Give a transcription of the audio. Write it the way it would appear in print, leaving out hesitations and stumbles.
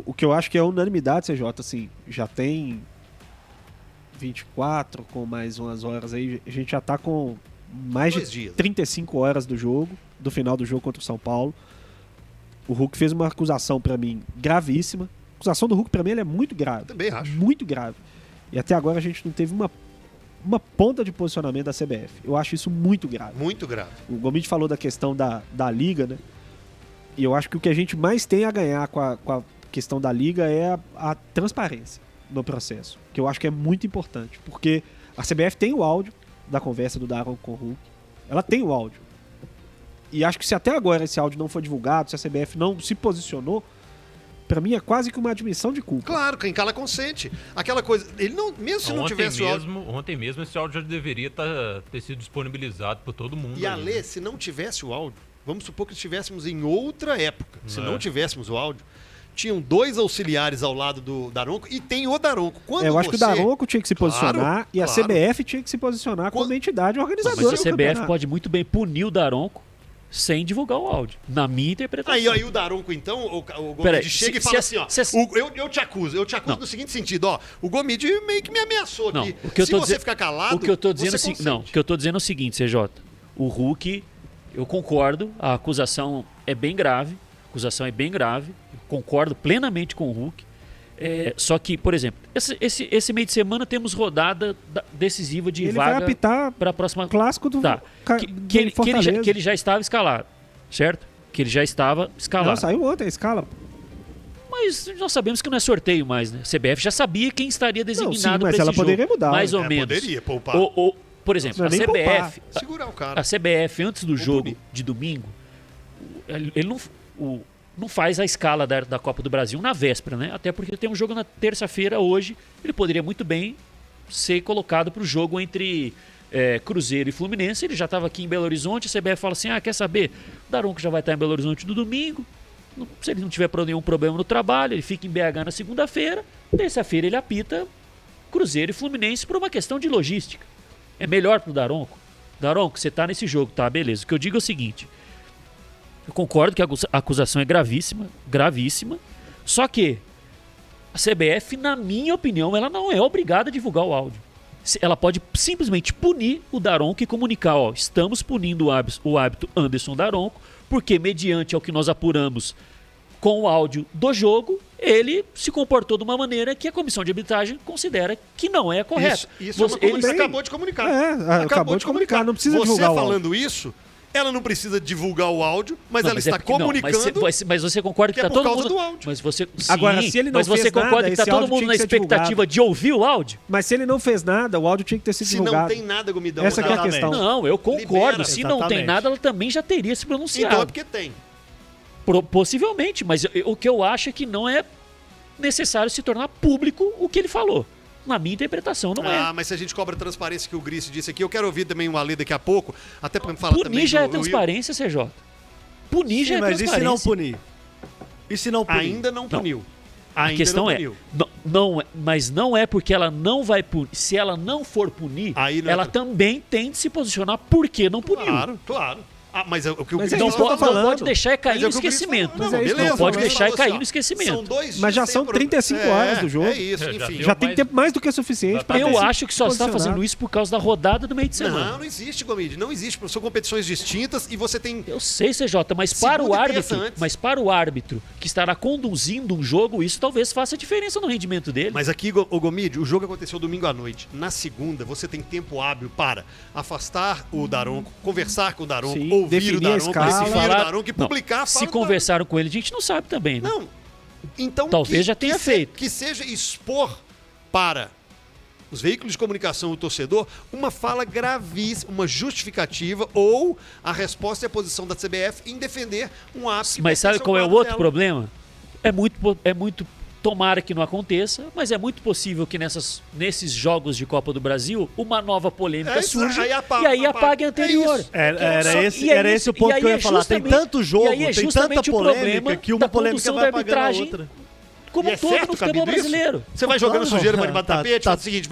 O que eu acho que é unanimidade, CJ, assim, já tem 24 com mais umas horas aí, a gente já tá com mais de 35 horas do final do jogo contra o São Paulo. O Hulk fez uma acusação pra mim gravíssima. A acusação do Hulk pra mim ela é muito grave. Também acho. Muito grave. E até agora a gente não teve uma ponta de posicionamento da CBF. Eu acho isso muito grave. Muito grave. O Gomide falou da questão da Liga, né? E eu acho que o que a gente mais tem a ganhar com a questão da Liga é a transparência no processo. Que eu acho que é muito importante. Porque a CBF tem o áudio da conversa do Daron com o Hulk. Ela tem o áudio. E acho que se até agora esse áudio não foi divulgado, se a CBF não se posicionou, pra mim é quase que uma admissão de culpa. Claro, quem cala consente. Aquela coisa, ele não, mesmo se não tivesse o áudio... Ontem mesmo esse áudio já deveria ter sido disponibilizado por todo mundo. E Alê, se não tivesse o áudio, vamos supor que estivéssemos em outra época, se não tivéssemos o áudio, tinham 2 auxiliares ao lado do Daronco e tem o Daronco. Eu acho que o Daronco tinha que se posicionar e a CBF tinha que se posicionar como entidade organizadora. Mas a CBF pode muito bem punir o Daronco sem divulgar o áudio, na minha interpretação. Aí o Daronco, então, o Gomide chega e fala assim, ó, eu te acuso no seguinte sentido, ó, o Gomide meio que me ameaçou aqui. Se você ficar calado, o que eu tô dizendo o que eu tô dizendo é o seguinte, CJ, o Hulk, eu concordo, a acusação é bem grave, concordo plenamente com o Hulk, só que, por exemplo, esse meio de semana temos rodada decisiva de vaga para a próxima... Clássico do que ele já estava escalado, certo? Que ele já estava escalado. Não, saiu ontem a escala. Mas nós sabemos que não é sorteio mais, né? A CBF já sabia quem estaria designado para esse ela jogo. Poderia mudar. Mais ou menos. Poderia poupar. Por exemplo, a CBF... Segurar o cara. A CBF, antes do jogo de domingo, ele não faz a escala da Copa do Brasil na véspera, né? Até porque tem um jogo na terça-feira hoje. Ele poderia muito bem ser colocado para o jogo entre Cruzeiro e Fluminense. Ele já estava aqui em Belo Horizonte. A CBF fala assim, quer saber? O Daronco já vai estar em Belo Horizonte no domingo. Se ele não tiver nenhum problema no trabalho, ele fica em BH na segunda-feira. Terça-feira ele apita Cruzeiro e Fluminense por uma questão de logística. É melhor para o Daronco. Daronco, você está nesse jogo, tá? Beleza. O que eu digo é o seguinte... Eu concordo que a acusação é gravíssima, só que a CBF, na minha opinião, ela não é obrigada a divulgar o áudio. Ela pode simplesmente punir o Daronco e comunicar, estamos punindo o árbitro Anderson Daronco, porque mediante ao que nós apuramos com o áudio do jogo, ele se comportou de uma maneira que a comissão de arbitragem considera que não é correta. Isso ele acabou de comunicar. Acabou de comunicar, não precisa divulgar o áudio. Você falando isso... Ela não precisa divulgar o áudio, mas ela está comunicando. Mas você concorda que está todo mundo do áudio. Mas você agora, se ele não mas você fez concorda nada, que está todo mundo na expectativa de ouvir o áudio? Mas se ele não fez nada, o áudio tinha que ter sido divulgado. Se não tem nada, Gomidão. Essa que é a questão. Não, eu concordo. Se não tem nada, ela também já teria se pronunciado. Então é porque tem. Possivelmente, mas o que eu acho é que não é necessário se tornar público o que ele falou. Na minha interpretação, não é. Mas se a gente cobra transparência que o Gris disse aqui, eu quero ouvir também um Alê daqui a pouco, até para me falar também... Punir já é transparência, CJ. Punir já é transparência. Mas e se não punir? Ainda não puniu. A questão mas não é porque ela não vai punir. Se ela não for punir, ela também tem de se posicionar porque não puniu. Claro. Mas o que o Gris não pode deixar cair no esquecimento. Não pode deixar cair no esquecimento. Mas já são 35 horas do jogo. É isso, enfim. Já tem tempo mais do que suficiente para Eu acho que só está fazendo isso por causa da rodada do meio de semana. Não existe, Gomide. Não existe. São competições distintas e você tem... Eu sei, CJ, mas para o árbitro que estará conduzindo um jogo, isso talvez faça diferença no rendimento dele. Mas aqui, o Gomide, o jogo aconteceu domingo à noite. Na segunda, você tem tempo hábil para afastar o Daronco, conversar com o Daronco, ouvir o Daronco e publicar. Se conversaram com ele, a gente não sabe também, né? Não. Então, talvez já tenha feito. Que seja expor para os veículos de comunicação, o torcedor, uma fala gravíssima, uma justificativa ou a resposta e a posição da CBF em defender um ápice. Mas sabe qual é o outro problema? É muito tomara que não aconteça, mas é muito possível que nesses jogos de Copa do Brasil uma nova polêmica surja e aí apague a anterior. Era esse o ponto que eu ia falar. Tem tanto jogo, tem tanta polêmica que uma polêmica vai apagando a outra. Como todo no futebol brasileiro. Você vai jogando sujeira para debater tapete, faz o seguinte,